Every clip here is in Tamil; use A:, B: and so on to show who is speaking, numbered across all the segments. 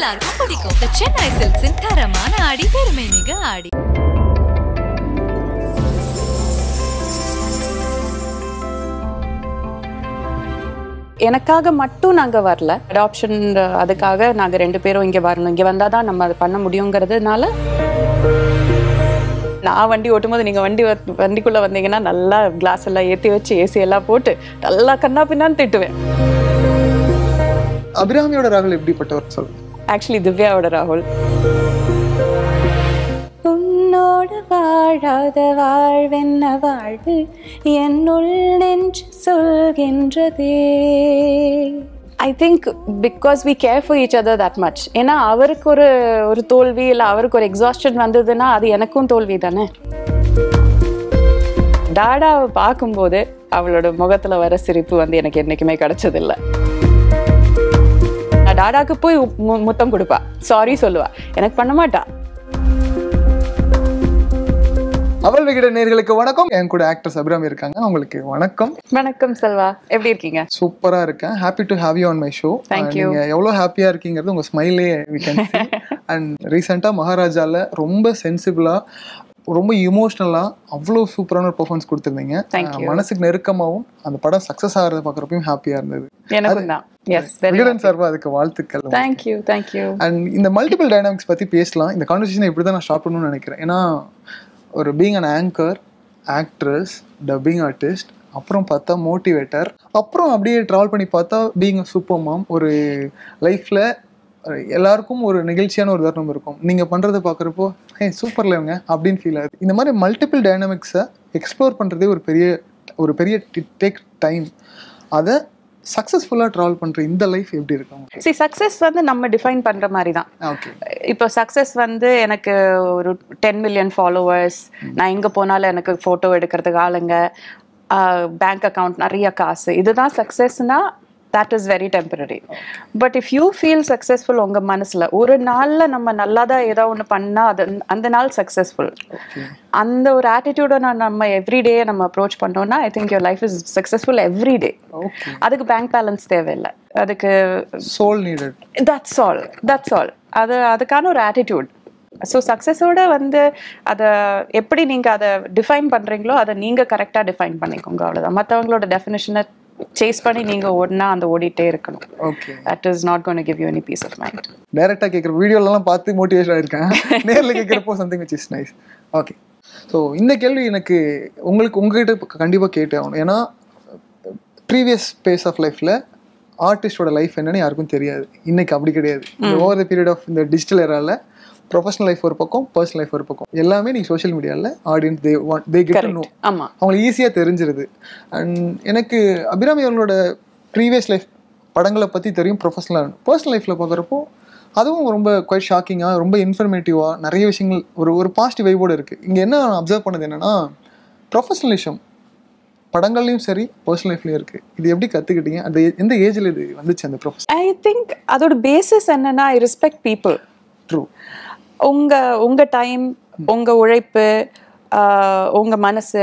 A: எல்லாருக்கும் பிடிக்கும். The Chennai Silks இன் தரமான ஆடி பெருமை மிக ஆடி.
B: எனக்காக மட்டும் நாங்க வரல, அடாப்ஷன் அதுக்காக நாங்க 2 பேரும் இங்க வரணும், இங்க வந்தாதான் நம்ம அதை பண்ண முடியுங்கிறதுனால நான் வண்டி ஓட்டும் போது நீங்க வண்டிக்குள்ள வந்தீங்கன்னா நல்லா கிளாஸ் எல்லாம் ஏத்தி வச்சு ஏசி எல்லாம் போட்டு நல்லா கண்ணா பின்னான்னு திட்டுவேன்.
C: அபிராமியோட ராகுல் எப்படிப்பட்டவர் சொல்லுங்க.
B: ஆக்சுவலி திவ்யாவோட ராகுல் உன்னோடு வாழாத வாழ்வென்ன வாழ்வு என்னுள் நெஞ்சு சொல்கின்றதே. I think because we care for each other that much. ஏன்னா அவருக்கு ஒரு தோல்வி இல்லை அவருக்கு ஒரு எக்ஸாஸ்ஷன் வந்ததுன்னா அது எனக்கும் தோல்வி தானே. டாடாவை பார்க்கும்போது அவளோட முகத்துல வர சிரிப்பு வந்து எனக்கு என்னைக்குமே கிடைச்சதில்லை. டாடாக்கு போய் முத்தம் கொடுப்பா, சாரி சொல்லுவா, எனக்கு பண்ண மாட்டா.
C: அவள் விகிட நேயர்களுக்கு வணக்கம். என் கூட ஆக்டர்ஸ் அபிராமி இருக்காங்க, அவங்களுக்கு வணக்கம்.
B: வணக்கம் செல்வா, எப்படி இருக்கீங்க?
C: சூப்பரா இருக்கேன். Happy to have you on my show. நீங்க எவ்வளவு ஹாப்பியா இருக்கீங்கிறது உங்க ஸ்மைலே we can see. அண்ட் ரீசெண்டா மகாராஜால ரொம்ப சென்சிபிளா ரொம்ப இமோஷனலா அவ்வளோ சூப்பரான ஒரு பெர்ஃபார்மன்ஸ் கொடுத்துருந்தீங்க. மனசுக்கு நெருக்கமாகவும் அந்த படம் சக்சஸ் ஆகிறத பார்க்குறப்பையும் ஹாப்பியா இருந்தது. அதுக்கு வாழ்த்துக்கள். அண்ட் இந்த மல்டிபிள் டைனாமிக்ஸ் பத்தி பேசலாம். இந்த கான்வர்சேஷன் இப்படிதான் நான் ஸ்டார்ட் பண்ணணும்னு நினைக்கிறேன். ஏன்னா ஒரு being an anchor, actress, dubbing artist, அப்புறம் பார்த்தா மோட்டிவேட்டர், அப்புறம் அப்படியே ட்ராவல் பண்ணி பார்த்தா பீங் அ சூப்பர் மாம். ஒரு லைஃப்ல எல்லாருக்கும் ஒரு நிகழ்ச்சியான ஒரு தருணம் இருக்கும். நீங்கள் பண்ணுறதை பார்க்குறப்போ சூப்பர்ல இவங்க அப்படின்னு ஃபீல் ஆகுது. இந்த மாதிரி மல்டிபிள் டைனாமிக்ஸை எக்ஸ்ப்ளோர் பண்ணுறதே ஒரு பெரிய டேக் டைம். அதை சக்ஸஸ்ஃபுல்லாக ட்ராவல் பண்ணுற இந்த லைஃப் எப்படி இருக்கும்?
B: சரி, சக்ஸஸ் வந்து நம்ம டிஃபைன் பண்ணுற மாதிரி தான்.
C: ஓகே,
B: இப்போ சக்ஸஸ் வந்து எனக்கு ஒரு 10 million ஃபாலோவர்ஸ், நான் எங்கே போனாலும் எனக்கு ஃபோட்டோ எடுக்கிறதுக்கு ஆளுங்க, பேங்க் அக்கௌண்ட் நிறைய காசு, இதுதான் சக்ஸஸ்னா that is very temporary. But if you feel successful உங்க மனசுல ஒரு நாள்ல நம்ம நல்லாதான் ஏதோ ஒன்று பண்ணா அது அந்த நாள் சக்ஸஸ்ஃபுல். அந்த ஒரு ஆட்டிடியூட நம்ம எவ்ரிடே நம்ம அப்ரோச் பண்ணோம்னா I think your life is successful everyday. அதுக்கு பேங்க் பேலன்ஸ் தேவையில்லை, அதுக்கு
C: சோல் நீடட்.
B: That's all. அதுக்கான ஒரு ஆட்டிடியூட். ஸோ சக்ஸஸோட வந்து அதை எப்படி நீங்கள் அதை டிஃபைன் பண்ணுறீங்களோ அதை நீங்கள் கரெக்டாக டிஃபைன் பண்ணிக்கோங்க, அவ்வளோதான். மற்றவங்களோட டெஃபினேஷனை சேஸ் பண்ணி நீங்க ஓடினா அந்த ஓடிட்டே இருக்கணும்.
C: Okay,
B: that is not going to give you any peace of mind.
C: டைரக்டா கேக்குற வீடியோலாம் பார்த்து மோட்டிவேஷன் ஆயிருக்கேன், நேர்ல கேக்குறப்போ something which is nice. Okay, so இந்த கேள்வி எனக்கு உங்ககிட்ட கண்டிப்பா கேட்டே ஆகணும். ஏன்னா ப்ரீவியஸ் பேஸ் ஆஃப் லைஃப்ல ஆர்டிஸ்டோட லைஃப் என்னன்னு யாருக்கும் தெரியாது. இன்னைக்கு அப்படி கிடையாது. ஓவர் த பீரியட் ஆஃப் இந்த டிஜிட்டல் ஏரால ப்ரொஃபஷனல் லைஃப் ஒரு பக்கம், பர்சனல் லைஃப் ஒரு பக்கம், எல்லாமே நீங்க சோஷியல் மீடியாவில் audience they get to know. அவங்களுக்கு ஈஸியாக தெரிஞ்சிருது. அண்ட் எனக்கு அபிராமி அவங்களோட ப்ரீவியஸ் லைஃப் படங்களை பற்றி தெரியும், ப்ரொஃபஷனலாக. பர்சனல் லைஃப்பில் பார்க்குறப்போ அதுவும் ரொம்ப குவைட் ஷாக்கிங்காக, ரொம்ப இன்ஃபர்மேட்டிவாக, நிறைய விஷயங்கள் ஒரு பாசிட்டிவ் வைவோடு இருக்குது. இங்கே என்ன அப்சர்வ் பண்ணது என்னென்னா ப்ரொஃபஷனலிசம் படங்கள்லையும் சரி பர்சனல் லைஃப்லையும் இருக்குது. இது எப்படி கற்றுக்கிட்டீங்க? அந்த எந்த ஏஜில் இது வந்துச்சு அந்த ப்ரொஃபஷன்?
B: ஐ திங்க் அதோட பேசிஸ் என்னன்னா ஐ ரெஸ்பெக்ட் பீப்புள்.
C: ட்ரூ.
B: உங்க டைம், உங்க உழைப்பு, உங்க மனசு,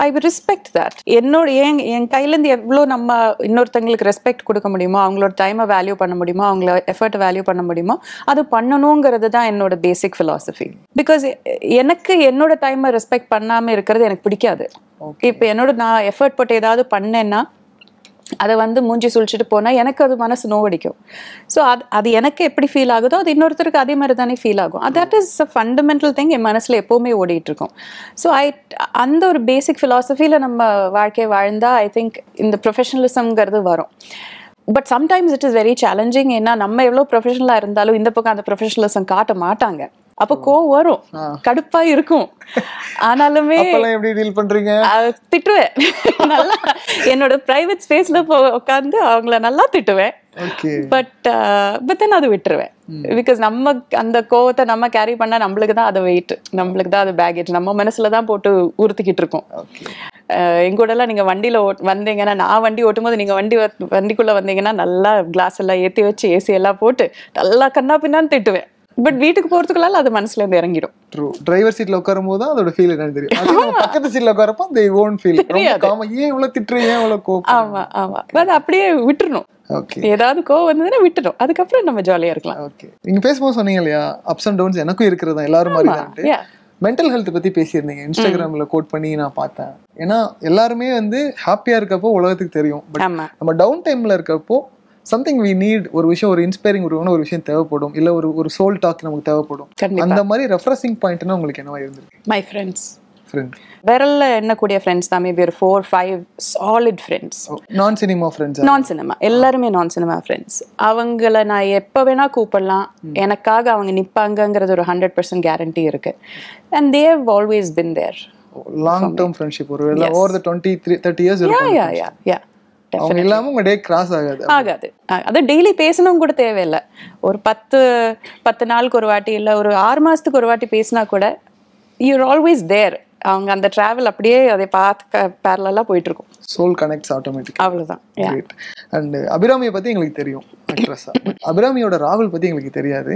B: ஐ ரெஸ்பெக்ட் தட். என் கையிலேருந்து எவ்வளோ நம்ம இன்னொருத்தங்களுக்கு ரெஸ்பெக்ட் கொடுக்க முடியுமோ, அவங்களோட டைமை வேல்யூ பண்ண முடியுமோ, அவங்களோட எஃபர்ட்டை வேல்யூ பண்ண முடியுமோ அது பண்ணணுங்கிறது தான் என்னோட பேசிக் ஃபிலாசபி. பிகாஸ் எனக்கு என்னோட டைமை ரெஸ்பெக்ட் பண்ணாமல் இருக்கிறது எனக்கு பிடிக்காது. இப்போ நான் எஃபர்ட் போட்டு ஏதாவது பண்ணேன்னா அதை வந்து மூஞ்சி சுழிச்சிட்டு போனால் எனக்கு அது மனசு நோவடிக்கும். ஸோ அது எனக்கு எப்படி ஃபீல் ஆகுதோ அது இன்னொருத்தருக்கு அதே மாதிரி தானே ஃபீல் ஆகும். That is a fundamental thing என் மனசில் எப்போவுமே ஓடிட்டு இருக்கும். ஸோ அந்த ஒரு பேசிக் ஃபிலாசபியில் நம்ம வாழ்க்கையை வாழ்ந்தால் ஐ திங்க் இந்த ப்ரொஃபஷனலிசம்ங்கிறது வரும். But sometimes it is very challenging. ஏன்னா நம்ம எவ்வளோ ப்ரொஃபஷனலாக இருந்தாலும் இந்த பக்கம் அந்த ப்ரொஃபஷனலிசம் காட்ட மாட்டாங்க. அப்போ கோவம் வரும், கடுப்பா இருக்கும். ஆனாலுமே
C: எப்படி டீல் பண்றீங்க?
B: திட்டுவேன் நல்லா. என்னோட பிரைவேட் ஸ்பேஸ்ல உட்காந்து அவங்கள நல்லா திட்டுவேன். பட் தென் அது விட்டுருவேன். பிகாஸ் நம்ம அந்த கோவத்தை நம்ம கேரி பண்ணா நம்மளுக்கு தான் அது வெயிட், நம்மளுக்கு தான் அது பேகேஜ், நம்ம மனசுல தான் போட்டு உறுத்திக்கிட்டு இருக்கோம். எங்கூடலாம் நீங்க வண்டியில வந்தீங்கன்னா, நான் வண்டி ஓட்டும் போது நீங்க வண்டிக்குள்ள வந்தீங்கன்னா நல்லா கிளாஸ் எல்லாம் ஏத்தி வச்சு ஏசி எல்லாம் போட்டு நல்லா கண்ணா பின்னான்னு திட்டுவேன். பட் வீட்டுக்கு போறதுக்குள்ள அது மனசுல இருந்து இறங்கிடும்.
C: ட்ரூ. டிரைவர் சீட்ல உட்காரும் போது அதோட ஃபீல் என்னன்னு தெரியும். பக்கத்து சீட்ல உட்காரப்போ they won't feel. ஏன் இவ்வளவு திட்டுறீங்க, ஏன் இவ்வளவு கோபம்?
B: ஆமா. அது அப்படியே விட்டுறணும்.
C: ஓகே
B: ஏதாவது கோவம் வந்ததுன்னா விட்டுடும், அதுக்கப்புறம் நம்ம ஜாலியா இருக்கலாம்.
C: ஓகே. நீங்க பேசும்போது சொன்னீங்க இல்லையா அப்ஸ் அண்ட் டவுன்ஸ் எனக்கும் இருக்கிறதா எல்லாரும் மாதிரி தான்.
B: Yeah.
C: மென்டல் ஹெல்த் பத்தி பேசியிருந்தீங்க, இன்ஸ்டாகிராம்ல கோட் பண்ணி நான் பார்த்தேன். ஏன்னா எல்லாருமே வந்து ஹாப்பியா இருக்கப்போ உலகத்துக்கு தெரியும், பட்
B: ஆமா.
C: நம்ம டவுன் டைம்ல இருக்கப்போ சம்திங் வி நீட், ஒரு விஷயம், ஒரு இன்ஸ்பைரிங் ஒரு விஷயம் தேவைப்படும், இல்ல ஒரு சோல் டாக் நமக்கு தேவைப்படும்.
B: கண்டிப்பா.
C: அந்த மாதிரி ரெஃப்ரெஷிங் பாயிண்ட்னா உங்களுக்கு என்னவா இருந்திருக்கு?
B: My friends.
C: ஃப்ரெண்ட்ஸ்
B: விரல்ல எண்ணக்கூடிய ஃப்ரெண்ட்ஸ் தான், மேபி ஒரு 4-5 சாலிட் ஃப்ரெண்ட்ஸ்.
C: நான் சினிமா ஃப்ரெண்ட்ஸ்?
B: நான் சினிமா, எல்லாருமே நான் சினிமா ஃப்ரெண்ட்ஸ். அவங்கள நான் எப்போ வேணா கூப்பிடலாம், எனக்காக அவங்க நிப்பாங்கங்கிறது ஒரு 100% கேரண்டி இருக்கு. And they have always been there.
C: Long term friendship, ஒரு ஓவர் தி 20-30 இயர்ஸ் இருக்கும்.
B: யா
C: அவங்க இல்லாம உங்க டே கிராஸ் ஆகாது. அது டெய்லி பேசணும் கூட தேவையில்லை. ஒரு 10 நாளுக்கு ஒரு வாட்டி, இல்ல ஒரு 6 மாசத்துக்கு ஒரு வாட்டி பேசினா கூட யூஆர் ஆல்வேஸ் தேர். அவங்க அந்த டிராவல் அப்படியே அதை பார்த்து பேரலா போயிட்டு இருக்கும். Soul connects automatic.
B: அவ்வளவுதான்.
C: அண்ட் அபிராமியை பத்தி எங்களுக்கு தெரியும் ஆக்ட்ரஸா. அபிராமியோட ராகுல் பத்தி எங்களுக்கு தெரியாது.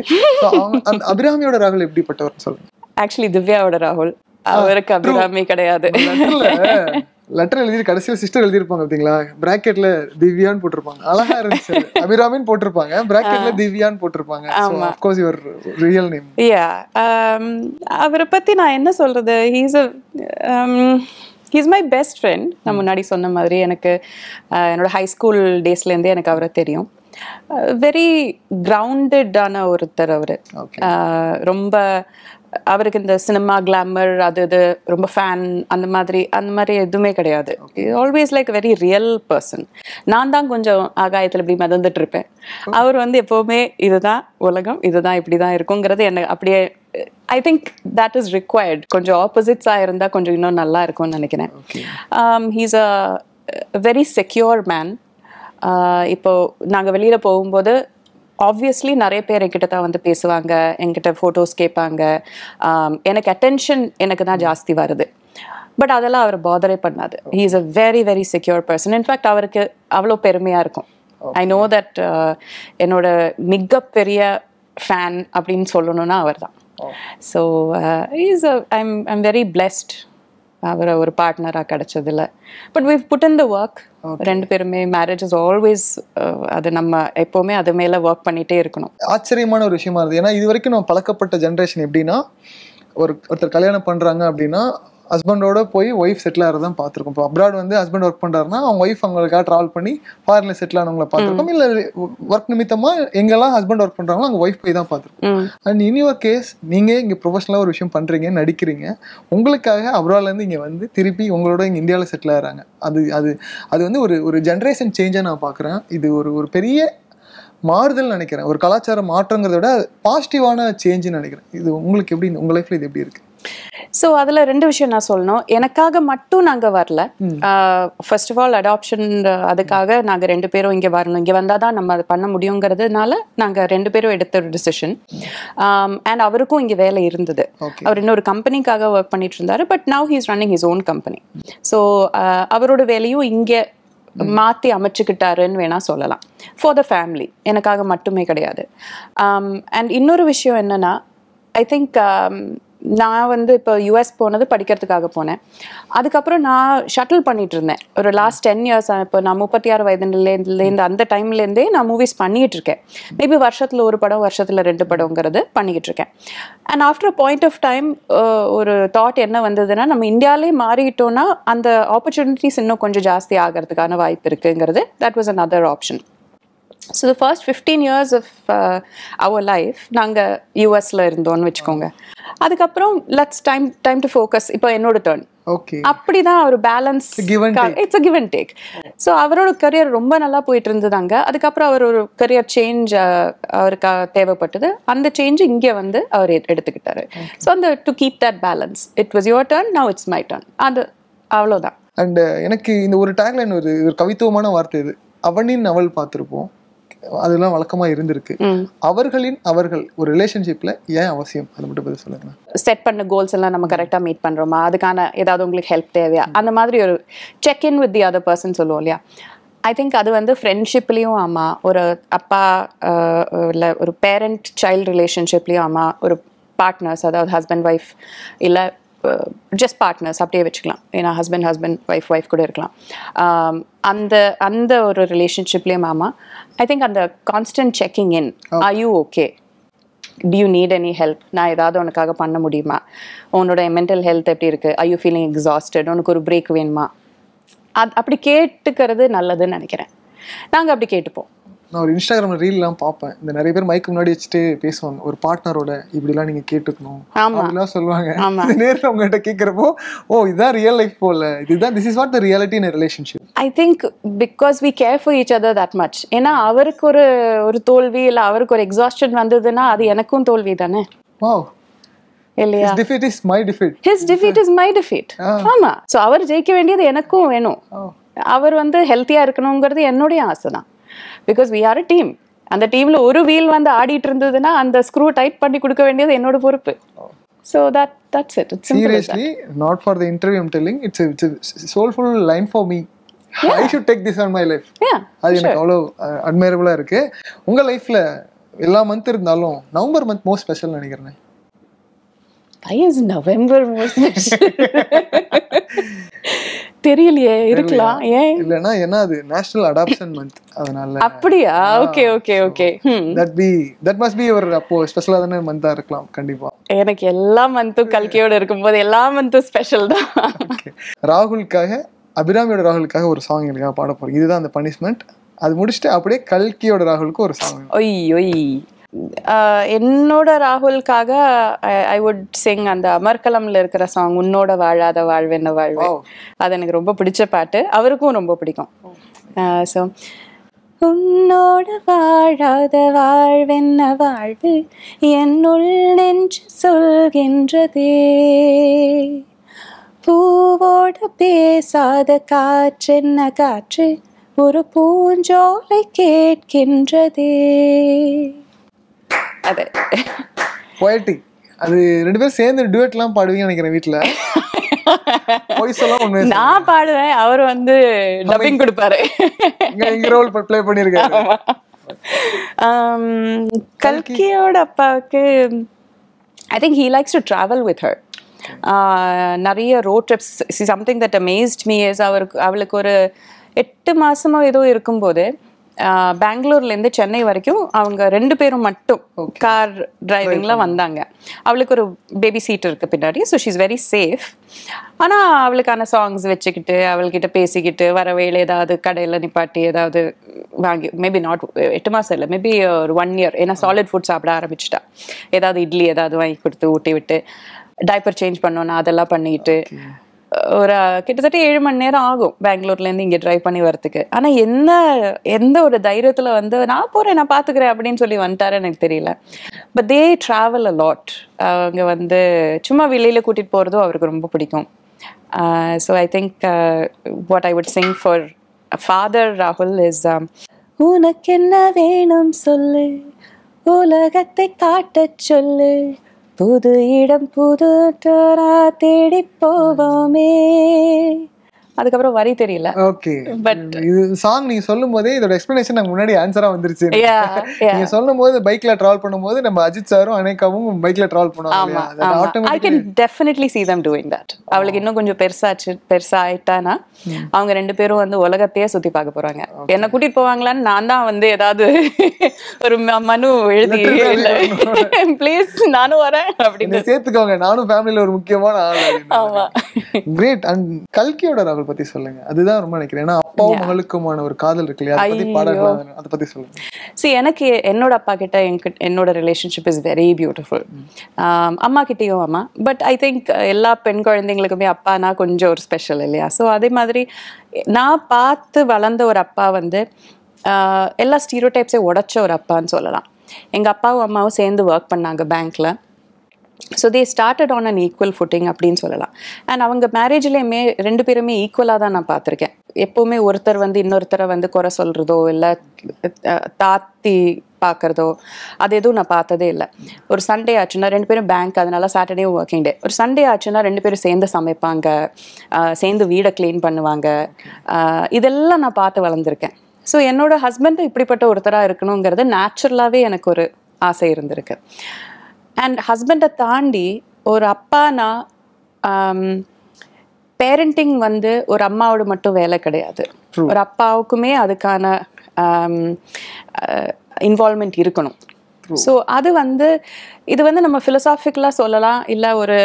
C: அந்த அபிராமியோட ராகுல் எப்படிப்பட்டவர் சொல்லுங்க.
B: ஆக்சுவலி திவ்யாவோட ராகுல், அவருக்கு அபிராமி கிடையாது.
C: லெட்டர் எழுதி கடைசியில் சிஸ்டர் எழுதிருப்பாங்க பாத்தீங்களா, பிராக்கெட்ல திவ்யான்னு போட்டிருப்பாங்க. அழகா இருந்துச்சு. அபிராமின்னு போட்டிருப்பாங்க, பிராக்கெட்ல திவ்யான்னு போட்டிருப்பாங்க. Of course your real name.
B: அவரை பத்தி நான் என்ன சொல்றது, ஹீஸ் மை பெஸ்ட் ஃப்ரெண்ட். நான் முன்னாடி சொன்ன மாதிரி எனக்கு என்னோட ஹை ஸ்கூல் டேஸ்லேருந்தே எனக்கு அவரை தெரியும். வெரி கிரவுண்டடான ஒருத்தர் அவர். ரொம்ப அவருக்கு இந்த சினிமா கிளாமர் அது இது ரொம்ப ஃபேன் அந்த மாதிரி எதுவுமே கிடையாது. Always like very real person. நான் தான் கொஞ்சம் ஆகாயத்தில் இப்படி மிதந்துட்டு இருப்பேன். அவர் வந்து எப்போவுமே இதுதான் உலகம், இதுதான் இப்படி தான் இருக்குங்கிறது என்ன அப்படியே I think that is required. கொஞ்சம் ஆப்போசிட்ஸாக இருந்தால் கொஞ்சம் இன்னும் நல்லா இருக்கும்னு நினைக்கிறேன். He's a very secure man. இப்போ நாங்கள் வெளியில் போகும்போது ஆப்வியஸ்லி நிறைய பேர் என்கிட்ட தான் வந்து பேசுவாங்க, என்கிட்ட ஃபோட்டோஸ் கேட்பாங்க. எனக்கு அட்டென்ஷன் எனக்கு தான் ஜாஸ்தி வருது, பட் அதெல்லாம் அவர் பாதரே பண்ணாது. He is a very very secure person. In fact அவருக்கு அவ்வளோ பெருமையாக இருக்கும். ஐ நோ தட் என்னோட மிகப்பெரிய ஃபேன் அப்படின்னு சொல்லணும்னா அவர் தான். ஸோ ஐம் வெரி பிளெஸ்ட் அவரை ஒரு பார்ட்னராக கிடைச்சதில்ல. But we've put in the work. ரெண்டு பேருமே மேரேஜ் இஸ் ஆல்வேஸ், அது நம்ம எப்போவுமே அது மேலே ஒர்க் பண்ணிகிட்டே இருக்கணும்.
C: ஆச்சரியமான ஒரு விஷயமா இருந்தது. ஏன்னா இது வரைக்கும் நம்ம பழக்கப்பட்ட ஜென்ரேஷன் எப்படின்னா, ஒருத்தர் கல்யாணம் பண்ணுறாங்க அப்படின்னா ஹஸ்பண்டோட போய் ஒய்ஃப் செட்டில் ஆகிறதான் பார்த்துருக்கோம். இப்போ அப்ராட் வந்து ஹஸ்பண்ட் ஒர்க் பண்ணுறாருன்னா அவங்க ஒய்ஃப் அவங்களுக்காக ட்ராவல் பண்ணி ஃபாரினில் செட்டில் ஆனவங்களை பார்த்துருக்கோம். இல்லை ஒர்க் நிமித்தமாக எங்கெல்லாம் ஹஸ்பண்ட் ஒர்க் பண்ணுறாங்களோ அங்கே ஒய்ஃப் போய் தான் பார்த்துருக்கோம். அண்ட் இன் யுவர் கேஸ் நீங்கள் இங்கே ப்ரொஃபஷனலாக ஒரு விஷயம் பண்ணுறீங்க, நடிக்கிறீங்க, உங்களுக்காக அப்ராட்லேருந்து இங்கே வந்து திருப்பி உங்களோட இங்கே இந்தியாவில் செட்டில் ஆகிறாங்க. அது வந்து ஒரு ஜென்ரேஷன் சேஞ்சாக நான் பார்க்குறேன். இது ஒரு பெரிய மாறுதல் நினைக்கிறேன். ஒரு கலாச்சார மாற்றங்கிறத விட பாசிட்டிவான சேஞ்சுன்னு நினைக்கிறேன். இது உங்களுக்கு எப்படி, உங்கள் லைஃப்பில் இது எப்படி இருக்குது?
B: ஸோ அதில் 2 விஷயம் நான் சொல்லணும். எனக்காக மட்டும் நாங்கள் வரல. ஃபர்ஸ்ட் ஆஃப் ஆல் அடாப்ஷன், அதுக்காக நாங்கள் 2 பேரும் இங்கே வரணும், இங்கே வந்தால் தான் நம்ம அதை பண்ண முடியுங்கிறதுனால நாங்கள் 2 பேரும் எடுத்த ஒரு டிசிஷன். அண்ட் அவருக்கும் இங்கே வேலை இருந்தது. அவர் இன்னொரு கம்பெனிக்காக ஒர்க் பண்ணிட்டு இருந்தாரு. But now he is running his own company. So அவரோட வேலையும் இங்கே மாற்றி அமைச்சுக்கிட்டாருன்னு வேணா சொல்லலாம். ஃபார் த ஃபேமிலி, எனக்காக மட்டுமே கிடையாது. அண்ட் இன்னொரு விஷயம் என்னன்னா, ஐ திங்க் நான் வந்து இப்போ யூஎஸ் போனது படிக்கிறதுக்காக போனேன். அதுக்கப்புறம் நான் ஷட்டில் பண்ணிட்டு இருந்தேன் ஒரு லாஸ்ட் 10 இயர்ஸ். இப்போ நான் 36 வயதுலேருந்து அந்த டைம்லேருந்தே நான் மூவிஸ் பண்ணிட்டு இருக்கேன். மேபி வருஷத்தில் 1 படம், வருஷத்தில் 2 படங்கிறது பண்ணிக்கிட்டு இருக்கேன். And after a point of time ஒரு தாட் என்ன வந்ததுன்னா, நம்ம இந்தியாவிலே மாறிட்டோம்னா அந்த ஆப்பர்ச்சுனிட்டிஸ் இன்னும் கொஞ்சம் ஜாஸ்தி ஆகிறதுக்கான வாய்ப்பு இருக்குங்கிறது. That was another option. So the first 15 years of our life நாங்கள் யூஎஸ்ல இருந்தோம்னு வச்சுக்கோங்க. அதுக்கப்புறம் லெட்ஸ் டைம் டு ஃபோக்கஸ். இப்போ என்னோட டர்ன். அப்படிதான் ஒரு balance, it's a give and take. So அவரோட கரியர் ரொம்ப நல்லா போயிட்டு இருந்தது அங்கே. அதுக்கப்புறம் அவர் ஒரு கரியர் சேஞ்ச் அவருக்கு தேவைப்பட்டது. அந்த சேஞ்ச் இங்கே வந்து அவர் எடுத்துக்கிட்டாரு. ஸோ அந்த to keep that balance, it was your turn, now it's my turn. அது அவ்வளோதான்.
C: அண்ட் எனக்கு இந்த ஒரு டேக்லைன், ஒரு கவித்துவமான வார்த்தை இது. அவனின் அவள் பார்த்துருப்போம், அதெல்லாம் வழக்கமா இருந்திருக்கு. அவர்கள் ஒரு ரிலேஷன்ஷிப்ல ஏன் அவசியம், அதை மட்டும் பதில் சொல்லுங்க.
B: செட் பண்ண கோல்ஸ் எல்லாம் நம்ம கரெக்டா மீட் பண்றோமா, அதுக்கான ஏதாவது உங்களுக்கு ஹெல்ப் தேவையா, அந்த மாதிரி ஒரு check in with the other person சொல்லுவோம் இல்லையா. ஐ திங்க் அது வந்து ஃப்ரெண்ட்ஷிப்லேயும் ஆமா, ஒரு அப்பா இல்லை ஒரு பேரண்ட் சைல்டு ரிலேஷன்ஷிப்லேயும் ஆமா, ஒரு பார்ட்னர்ஸ், அதாவது ஹஸ்பண்ட் ஒய்ஃப் இல்லை ஜஸ்ட் பார்ட்னர்ஸ் அப்படியே வச்சுக்கலாம். ஏன்னா ஹஸ்பண்ட் ஒய்ஃப் கூட இருக்கலாம். அந்த அந்த ஒரு ரிலேஷன்ஷிப்லேயே மாமா ஐ திங்க் அந்த constant checking in, are you okay, do you need any help, நான் ஏதாவது உனக்காக பண்ண முடியுமா, உன்னோட மென்டல் ஹெல்த் எப்படி இருக்குது, are you feeling exhausted, உனக்கு ஒரு பிரேக் வேணுமா, அப்படி கேட்டுக்கிறது நல்லதுன்னு நினைக்கிறேன். நாங்கள் அப்படி கேட்டுப்போம்.
C: நான் ஒரு இன்ஸ்டாகிராம்ல ரீல்லாம் பார்ப்பேன், இந்த நிறைய பேர் மைக்கு முன்னாடி வச்சுட்டு பேசுவாங்க, ஒரு பார்ட்னரோட இப்படிலாம் நீங்க கேட்டுக்கணும் அப்படிலாம் சொல்லுவாங்க. நேரில் உங்ககிட்ட கேட்குறப்போ ஓ இதுதான் ரியல் லைஃப் போல, இதுதான் this is what the reality in relationship.
B: I think because we care for each other that much. ஏன்னா அவருக்கு ஒரு தோல்வி இல்லை அவருக்கு ஒரு எக்ஸாஸ்ஷன் வந்ததுன்னா அது எனக்கும் தோல்வி தானே.
C: வாவ்
B: இல்லையா?
C: His defeat is my defeat.
B: His defeat is my defeat. ஆமா. ஸோ அவர் ஜெயிக்க வேண்டியது எனக்கும் வேணும். அவர் ஹெல்த்தியா இருக்கணுங்கிறது என்னுடைய ஆசை தான். Because we are a team. அந்த டீம்ல ஒரு வீல் ஆடிட்டு இருந்ததுன்னா அந்த ஸ்க்ரூ டைட் பண்ணி கொடுக்க வேண்டியது என்னோட பொறுப்பு. So that's it. It's simple.
C: Seriously, not for the interview I'm telling. It's a soulful line for me. Yeah. I should take this on my life.
B: Yeah.
C: அது எனக்கு அவ்வளோ அட்மைரபிளா இருக்கு. உங்க லைஃப்ல எல்லா மந்த் இருந்தாலும் நவம்பர் மந்த் மோஸ்ட் ஸ்பெஷல் நினைக்கிறேன்.
B: Why is November most special? தெரியலையே, இருக்கலாம். ஏன்
C: இல்லனா ஏன்னா அது நேஷனல் அடாப்ஷன் மந்த், அதனால.
B: அப்படியா? Okay okay okay.
C: that must be ஒரு அப்போ ஸ்பெஷலா தான மந்தா இருக்கலாம் கண்டிப்பா.
B: எனக்கு எல்லா மந்தும் கல்கியோட இருக்கும்போது எல்லா மந்தும் ஸ்பெஷல் தான்.
C: ராகுலுக்காக, அபிராமியோட ராகுலுக்காக ஒரு சாங் எனக்காக பாட போறேன். இதுதான் அந்த பனிஷ்மெண்ட். அது முடிச்சுட்டு அப்படியே கல்கியோட ராகுலுக்கு ஒரு சாங்.
B: Y Y. என்னோட ராகுலுக்காக ஐ வுட் சிங் அந்த அமர்கலம்ல இருக்கிற சாங், உன்னோட வாழாத வாழ்வென்ன வாழ்வு. அது எனக்கு ரொம்ப பிடிச்ச பாட்டு, அவருக்கும் ரொம்ப பிடிக்கும். ஸோ உன்னோட வாழாத வாழ்வென்ன வாழ்வு என்னுள் நெஞ்சு சொல்கின்றதே, பூவோட பேசாத காற்றென்ன காற்று ஒரு பூஞ்சோலை கேட்கின்றதே. அது
C: போயட்டிக். அது ரெண்டு பேரும் சேர்ந்து டுயட்லாம் பாடுவீங்க நினைக்கிறேன் வீட்டுல.
B: நான் பாடுவேன், அவர் டப்பிங் கொடுப்பாரு.
C: எங்க ரோல் ப்ளே பண்ணிருக்காரு.
B: கல்கியோட அப்பாவுக்கு I think he likes to travel with her. நிறைய road trips. Something that amazed me is அவளுக்கு ஒரு 8 மாசமோ ஏதோ இருக்கும்போது பெங்களூர்லேருந்து சென்னை வரைக்கும் அவங்க 2 பேரும் மட்டும் கார் டிரைவிங்ல வந்தாங்க. அவளுக்கு ஒரு பேபி சீட் இருக்கு பின்னாடி. So she is very safe. ஆனால் அவளுக்கான சாங்ஸ் வச்சுக்கிட்டு அவள்கிட்ட பேசிக்கிட்டு வர வேலை ஏதாவது கடையில் நிப்பாட்டி ஏதாவது வாங்கி, மேபி நாட் 8 மாதம் இல்லை, மேபி ஒரு 1 year. ஏன்னா சாலிட் ஃபுட் சாப்பிட ஆரம்பிச்சிட்டா. ஏதாவது இட்லி ஏதாவது வாங்கி கொடுத்து ஊட்டி விட்டு டைப்பர் சேஞ்ச் பண்ணோன்னா அதெல்லாம் பண்ணிக்கிட்டு ஒரு கிட்டத்தட்ட 7 மணி நேரம் ஆகும் பெங்களூர்லேருந்து இங்கே ட்ரைவ் பண்ணி வரதுக்கு. ஆனால் எந்த ஒரு தைரியத்தில் நான் போகிறேன் நான் பார்த்துக்கிறேன் அப்படின்னு சொல்லி வந்துட்டாரு எனக்கு தெரியல. But they travel a lot. அவங்க சும்மா வெளியில் கூட்டிகிட்டு போகிறதும் அவருக்கு ரொம்ப பிடிக்கும். So I think what I would Singh for father ராகுல் இஸ் உனக்கு என்ன வேணும் சொல்லு, உலகத்தை காட்டச் சொல்லு, புது இடம் புது தேடி போவோமே. அதுக்கப்புறம் வரி தெரியல.
C: ஓகே, பட் இது சாங் நீங்க சொல்லும் போதே இதோட எக்ஸ்பிளனேஷன் நமக்கு முன்னாடி ஆன்சரா வந்துருச்சு. நீங்க சொல்லும் போது பைக்ல டிராவல் பண்ணும்போது நம்ம அஜித் சாரும் அனேகாவும் பைக்ல டிராவல் பண்ணுவாங்க.
B: I can definitely see them doing that. அவளுக்கு இன்னும் கொஞ்சம் பெருசாயிட்டானா அவங்க 2 பேரும் உலகத்தையே சுத்தி பார்க்க போறாங்க. என்ன கூட்டிட்டு போவாங்களான்னு நான் தான் ஏதாவது ஒரு மனு எழுதி ப்ளீஸ் நானும் வரேன் அப்படின்னு
C: சேர்த்துக்கோங்க, நானும் ஃபேமிலில ஒரு முக்கியமான ஆள். ஆமா, கிரேட். அண்ட் கல்கியோட ராகுல் பத்தி சொல்லுங்க. அதுதான் ரொம்ப நினைக்கிறேன். ஏன்னா அப்பாவும் மகளுக்குமான ஒரு காதல் இருக்கு இல்லையா, அதை பத்தி பாடலாம், அதை பத்தி சொல்லுங்க.
B: See, எனக்கு என்னோட அப்பா கிட்ட என்னோட ரிலேஷன்ஷிப் இஸ் வெரி பியூட்டிஃபுல். அம்மா கிட்டேயும் அம்மா. பட் ஐ திங்க் எல்லா பெண் குழந்தைங்களுக்குமே அப்பானா கொஞ்சம் ஒரு ஸ்பெஷல் இல்லையா. ஸோ அதே மாதிரி நான் பார்த்து வளர்ந்த ஒரு அப்பா எல்லா ஸ்டீரியோடைப்ஸையும் உடைச்ச ஒரு அப்பான்னு சொல்லலாம். எங்கள் அப்பாவும் அம்மாவும் சேர்ந்து ஒர்க் பண்ணாங்க பேங்க்ல. So they started on an equal footing அப்படின்னு சொல்லலாம். அண்ட் அவங்க மேரேஜ்லேயுமே 2 பேருமே ஈக்குவலாக தான் நான் பார்த்துருக்கேன். எப்போவுமே ஒருத்தர் இன்னொருத்தரை குறை சொல்கிறதோ இல்லை தாத்தி பார்க்குறதோ அது எதுவும் நான் பார்த்ததே இல்லை. ஒரு சண்டே ஆச்சுன்னா 2 பேரும் பேங்க், அதனால சாட்டர்டே ஒர்க்கிங் டே. ஒரு சண்டே ஆச்சுன்னா 2 பேரும் சேர்ந்து சமைப்பாங்க, சேர்ந்து வீடை க்ளீன் பண்ணுவாங்க. இதெல்லாம் நான் பார்த்து வளர்ந்துருக்கேன். ஸோ என்னோட ஹஸ்பண்ட் இப்படிப்பட்ட ஒருத்தராக இருக்கணுங்கிறது நேச்சுரலாகவே எனக்கு ஒரு ஆசை இருந்திருக்கு. அண்ட் ஹஸ்பண்டை தாண்டி ஒரு அப்பானா பேரண்டிங் வந்து ஒரு அம்மாவோட மட்டும் வேலை கிடையாது. ஒரு அப்பாவுக்குமே அதுக்கான இன்வால்மெண்ட் இருக்கணும். ஸோ அது வந்து இது வந்து நம்ம ஃபிலசாஃபிக்கலாக சொல்லலாம், இல்லை ஒரு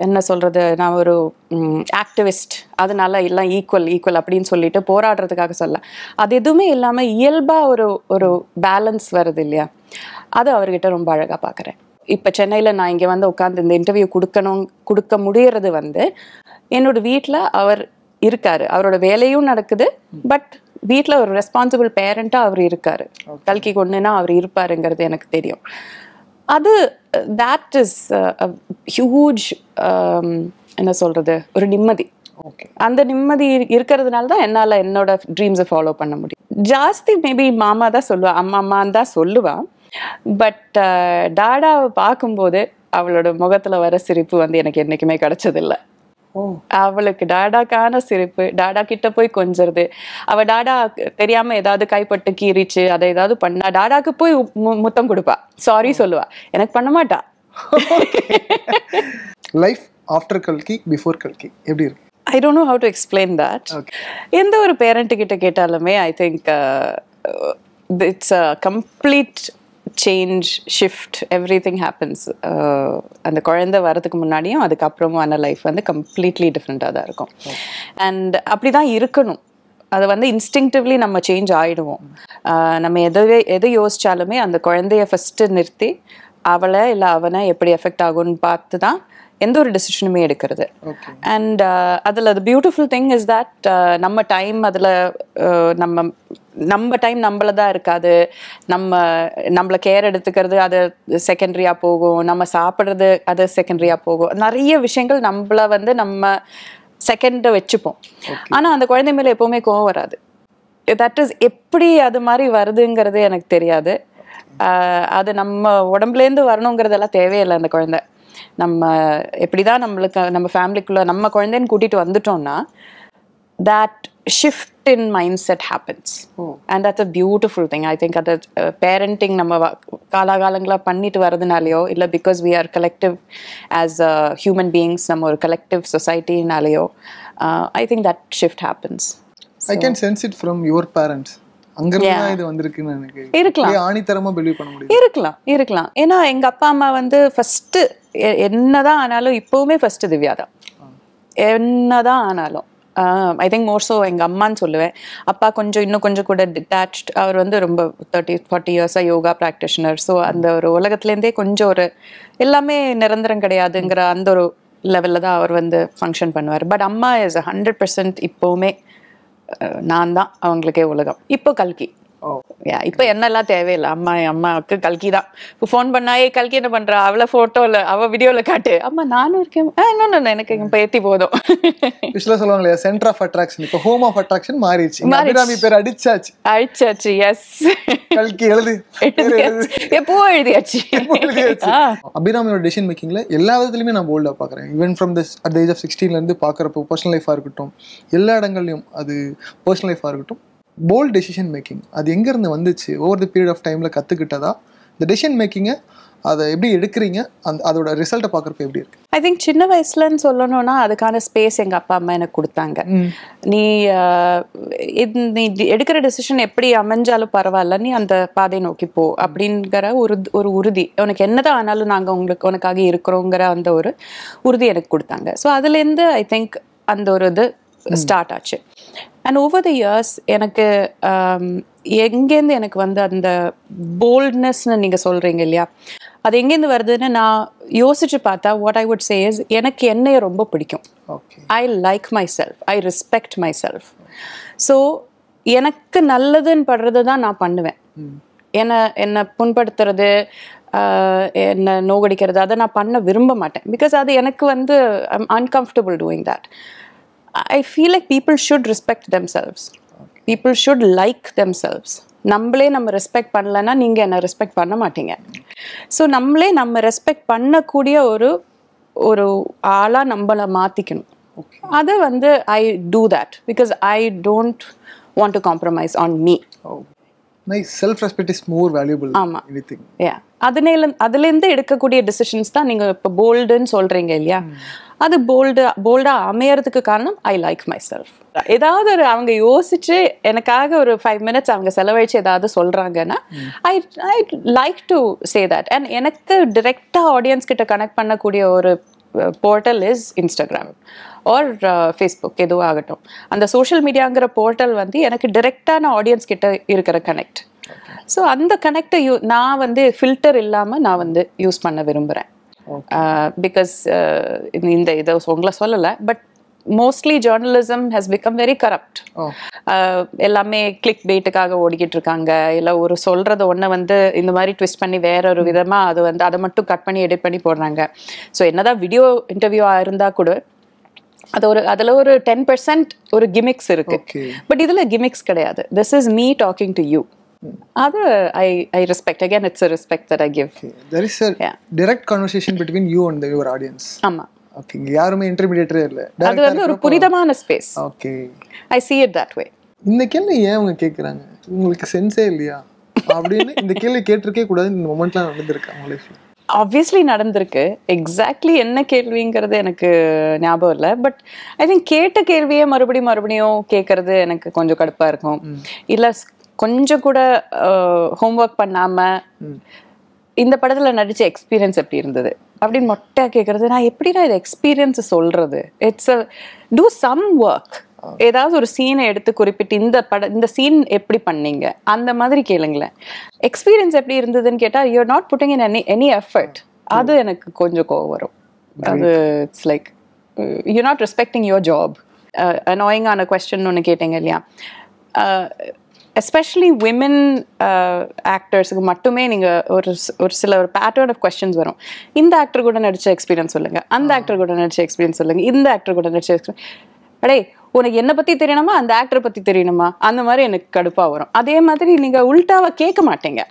B: என்ன சொல்கிறது, நான் ஒரு ஆக்டிவிஸ்ட் அதனால எல்லாம் ஈக்குவல் அப்படின்னு சொல்லிட்டு போராடுறதுக்காக சொல்லலாம். அது எதுவுமே இல்லாமல் இயல்பாக ஒரு பேலன்ஸ் வருது இல்லையா, அது அவர்கிட்ட ரொம்ப அழகாக பார்க்குறேன். இப்போ சென்னையில் நான் இங்கே வந்து உட்காந்து இந்த இன்டர்வியூ கொடுக்க முடியறது வந்து என்னோட வீட்டில் அவர் இருக்காரு, அவரோட வேலையும் நடக்குது, பட் வீட்டில் ஒரு ரெஸ்பான்சிபிள் பேரண்டாக அவர் இருக்காரு. கல்கி கொண்டுனா அவர் இருப்பாருங்கிறது எனக்கு தெரியும். அது that is a huge என்ன சொல்றது, ஒரு நிம்மதி. அந்த நிம்மதி இருக்கிறதுனால தான் என்னால் என்னோட ட்ரீம்ஸை ஃபாலோ பண்ண முடியும். ஜாஸ்தி மேபி மாமா தான் சொல்லுவா, அம்மான்னு தான் சொல்லுவான். பட் டாடாவை பார்க்கும்போது அவளோட முகத்தில் வர சிரிப்பு வந்து எனக்கு என்றைக்குமே கிடைச்சதில்லை. அவளுக்கு டாடாக்கான சிரிப்பு, டாடா கிட்ட போய் கொஞ்சறது, அவ டாடா தெரியாம ஏதாவது கைப்பட்டு கீறிச்சு அதை ஏதாவது பண்ணா டாடாக்கு போய் முத்தம் கொடுப்பா, சாரி சொல்லுவா, எனக்கு பண்ண மாட்டா.
C: லைஃப் ஆஃப்டர் கல்கி பிஃபோர் கல்கி எப்படி இருக்கு?
B: I don't know how to explain that. எந்த ஒரு பேரண்ட் கிட்ட கேட்டாலுமே I think it's a complete change, shift, everything happens. அந்த குழந்தை வரதுக்கு முன்னாடியும் அதுக்கப்புறமான லைஃப் வந்து கம்ப்ளீட்லி டிஃப்ரெண்ட்டாக தான் இருக்கும். அண்ட் அப்படி தான் இருக்கணும். அதை வந்து இன்ஸ்டிங்டிவ்லி நம்ம சேஞ்ச் ஆகிடுவோம். நம்ம எதை யோசிச்சாலுமே அந்த குழந்தைய ஃபஸ்ட்டு நிறுத்தி அவளை இல்லை அவனை எப்படி எஃபெக்ட் ஆகும்னு பார்த்து தான் எந்த ஒரு டெசிஷனுமே எடுக்கிறது. அண்ட் அதில் அது பியூட்டிஃபுல் திங் இஸ் தட் நம்ம டைம் அதில் நம்ம டைம் நம்மள தான் இருக்காது. நம்மளை கேர் எடுத்துக்கிறது அது செகண்டரியாக போகும், நம்ம சாப்பிட்றது அது செகண்டரியாக போகும். நிறைய விஷயங்கள் நம்மள வந்து நம்ம செகண்டை வச்சுப்போம். ஆனால் அந்த குழந்தை மேலே எப்போவுமே கோவம் வராது. தட் இஸ் எப்படி அது மாதிரி வருதுங்கிறது எனக்கு தெரியாது. அது நம்ம உடம்புலேருந்து வரணுங்கிறதெல்லாம் தேவையில்லை. அந்த குழந்தை நம்ம எப்படிதான் நம்மளுக்கு நம்ம ஃபேமிலிக்குள்ள நம்ம குழந்தைன்னு கூட்டிட்டு வந்துட்டோம்னா that shift in mindset happens. And that's a beautiful thing. I think that parenting நம்ம காலாகாலங்களா பண்ணிட்டு வரதுனாலயோ இல்லை because we are collective as human beings, நம்ம ஒரு collective society-னாலயோ I think that shift happens.
C: I can sense it from your parents. அங்கிருந்துதான் இது வந்திருக்குன்னு எனக்கு இருக்கலாம், ஆணித்தரமா பிலீவ் பண்ண முடியும்.
B: இருக்கலாம். ஏன்னா எங்க அப்பா அம்மா வந்து ஃபர்ஸ்ட் என்னதான் ஆனாலும் இப்பவுமே ஃபர்ஸ்ட் திவ்யா தான். என்னதான் ஆனாலும் ஐ திங்க் மோர் ஸோ எங்கள் அம்மான்னு சொல்லுவேன். அப்பா இன்னும் கொஞ்சம் கூட டிட்டாச்ட். அவர் வந்து ரொம்ப 30-40 இயர்ஸாக யோகா ப்ராக்டிஷனர். ஸோ அந்த ஒரு உலகத்துலேருந்தே கொஞ்சம் ஒரு எல்லாமே நிரந்தரம் கிடையாதுங்கிற அந்த ஒரு லெவலில் தான் அவர் வந்து ஃபங்க்ஷன் பண்ணுவார். பட் அம்மா இஸ் 100% இப்போவுமே நான் தான் அவங்களுக்கே உலகம். இப்போ கல்கி இப்போ என்னெல்லாம் தேவையில்லை, அம்மாவுக்கு கல்கி தான். இப்போ ஃபோன் பண்ணா கல்கி என்ன பண்றா, அவளை போட்டோல அவ வீடியோல காட்டு, அம்மா நானும் இருக்கேன், இன்னொன்னு எனக்கு இப்போ ஏத்தி போதும்.
C: சொல்லுவாங்க சென்டர் ஆஃப் அட்ராக்ஷன், இப்போ ஹோம் ஆஃப் அட்ராக்ஷன் மாறிடுச்சு. அபிராமி பேர் அடிச்சாச்சு. எஸ், கல்கி எப்போ எழுதியாச்சு. அபிராமியோட டெசிஷன் மேக்கிங்ல எல்லா விதத்துலயுமே நான் போல்டா பாக்குறேன். Even from this at the age of 16ல இருந்து பாக்குறப்போ பர்சனல் லைஃபா இருக்கட்டும், எல்லா இடங்கள்லயும் அது பர்சனல் லைஃபா இருக்கட்டும், போல்ட் டெசிஷன் மேக்கிங் அது எங்கேருந்து வந்துச்சு? ஓவர் தி பீரியட் ஆஃப் டைமில் கற்றுக்கிட்டதா? இந்த டெசிஷன் மேக்கிங்கை அதை எப்படி எடுக்கிறீங்க, அதோட ரிசல்ட்டை பார்க்குறப்ப எப்படி இருக்கு?
B: ஐ திங்க் சின்ன வயசுலன்னு சொல்லணும்னா அதுக்கான ஸ்பேஸ் எங்கள் அப்பா அம்மா எனக்கு கொடுத்தாங்க. நீ எடுக்கிற டெசிஷன் எப்படி அமைஞ்சாலும் பரவாயில்ல, நீ அந்த பாதையை நோக்கி போ அப்படிங்கிற ஒரு உறுதி. உனக்கு என்னதான் ஆனாலும் நாங்கள் உனக்காக இருக்கிறோங்கிற அந்த ஒரு உறுதி எனக்கு கொடுத்தாங்க. ஸோ அதுலேருந்து ஐ திங்க் அந்த ஒரு இது ஸ்டார்ட் ஆச்சு. அண்ட் ஓவர் தி இயர்ஸ் எனக்கு எங்கேருந்து எனக்கு வந்து அந்த போல்ட்னஸ்ன்னு நீங்கள் சொல்கிறீங்க இல்லையா, அது எங்கேருந்து வருதுன்னு நான் யோசிச்சு பார்த்தா what I would say is, எனக்கு என்னைய ரொம்ப பிடிக்கும். I like my self, I respect my self. So எனக்கு நல்லதுன்னு படுறது தான் நான் பண்ணுவேன். என்னை புண்படுத்துறது, என்னை நோகடிக்கிறது அதை நான் பண்ண விரும்ப மாட்டேன். பிகாஸ் அது எனக்கு வந்து I'm uncomfortable doing that. I feel like people should respect themselves. People should like themselves. நம்மளே நம்ம ரெஸ்பெக்ட் பண்ணலன்னா நீங்கள் என்ன ரெஸ்பெக்ட் பண்ண மாட்டீங்க. ஸோ நம்மளே நம்ம ரெஸ்பெக்ட் பண்ணக்கூடிய ஒரு ஆளாக நம்மளை மாற்றிக்கணும். அதை வந்து I do that because I don't want to compromise on me.
C: Nice. Self respect is more valuable.
B: ஆமா.
C: எனிதிங்.
B: அதுலேருந்து எடுக்கக்கூடிய டிசிஷன்ஸ் தான் நீங்க இப்போ போல்டுன்னு சொல்றீங்க இல்லையா, அது போல்டா அமையறதுக்கு காரணம் ஐ லைக் மை செல்ஃப். ஏதாவது ஒரு அவங்க யோசிச்சு எனக்காக ஒரு 5 minutes அவங்க செலவழிச்சு ஏதாவது சொல்றாங்கன்னா I like to say that. And எனக்கு டிரெக்டா ஆடியன்ஸ் கிட்ட கனெக்ட் பண்ணக்கூடிய ஒரு portal is Instagram R Facebook, எதுவும் ஆகட்டும். அந்த சோஷியல் மீடியாங்கிற போர்ட்டல் வந்து எனக்கு டிரெக்டான ஆடியன்ஸ் கிட்ட இருக்கிற கனெக்ட். ஸோ அந்த கனெக்டை நான் வந்து ஃபில்டர் இல்லாமல் நான் வந்து யூஸ் பண்ண விரும்புகிறேன். பிகாஸ் இந்த இதை உங்களை சொல்லலை, but mostly journalism has become very corrupt. எல்லாமே கிளிக் பெயிட்டுக்காக ஓடிக்கிட்டு இருக்காங்க. இல்லை ஒரு சொல்கிறத ஒன்றை வந்து இந்த மாதிரி ட்விஸ்ட் பண்ணி வேற ஒரு விதமாக அது வந்து அதை மட்டும் கட் பண்ணி எடிட் பண்ணி போடுறாங்க. ஸோ என்னதான் வீடியோ இன்டர்வியூவாக இருந்தால் கூட அதில் ஒரு 10% ஒரு கிமிக்ஸ் இருக்கு. பட் இதில் கிமிக்ஸ் கிடையாது. This is me talking to you. அது I respect. Again, it's a respect that I give.
C: Okay. There is a direct conversation between you and your audience.
B: ஆமா.
C: Okay. இங்க யாருமே இன்டர்மீடியேட்டரே இல்ல.
B: அது வந்து ஒரு புனிதமான space.
C: Okay.
B: I see it that way.
C: இந்த கேள்வி ஏன் அவங்க கேக்குறாங்க? உங்களுக்கு சென்ஸே இல்லையா அப்படின்னு இந்த கேள்வி கேட்டிருக்கே கூடாது. இந்த மொமெண்ட்லாம் நடந்திருக்கு அவங்க லைஃப்ல? ஆப்வியஸ்லி
B: நடந்திருக்கு. எக்ஸாக்ட்லி என்ன கேள்விங்கிறது எனக்கு ஞாபகம் இல்லை. பட் ஐ திங்க் கேட்ட கேள்வியே மறுபடியும் கேட்கறது எனக்கு கொஞ்சம் கடுப்பா இருக்கும். இல்லை கொஞ்சம் கூட ஹோம்ஒர்க் பண்ணாம இந்த படத்துல நடிச்ச எக்ஸ்பீரியன்ஸ் எப்படி இருந்தது அப்படின்னு மொட்டையா கேட்கறது. நான் எப்படின்னா இது எக்ஸ்பீரியன்ஸ் சொல்றது? It's to some work. ஏதாவது ஒரு சீனை எடுத்து குறிப்பிட்டு இந்த சீன் எப்படி பண்ணீங்க அந்த மாதிரி கேளுங்களேன். எக்ஸ்பீரியன்ஸ் எப்படி இருந்ததுன்னு கேட்டா you are not putting in any effort. அது எனக்கு கொஞ்சம் கோவம் வரும். அது it's like you not respecting your job. அனாயிங்கான கொஸ்டின் ஒன்று கேட்டீங்க இல்லையா, எஸ்பெஷலி விமன் ஆக்டர்ஸுக்கு மட்டுமே நீங்கள் ஒரு சில ஒரு பேட்டர்ன் ஆஃப் கொஸ்டின்ஸ் வரும். இந்த ஆக்டர் கூட நடிச்ச எக்ஸ்பீரியன்ஸ் சொல்லுங்க, அந்த ஆக்டர் கூட நடிச்ச எக்ஸ்பீரியன்ஸ் சொல்லுங்க, இந்த ஆக்டர் கூட நடிச்ச எக்ஸ்பீரியன்ஸ். அடே உனக்கு என்ன பத்தி தெரியணுமா, அந்த ஆக்டரை பத்தி தெரியணுமா, அந்த மாதிரி எனக்கு கடுப்பா வரும். அதே மாதிரி நீங்க உல்டாவா கேட்க மாட்டீங்க.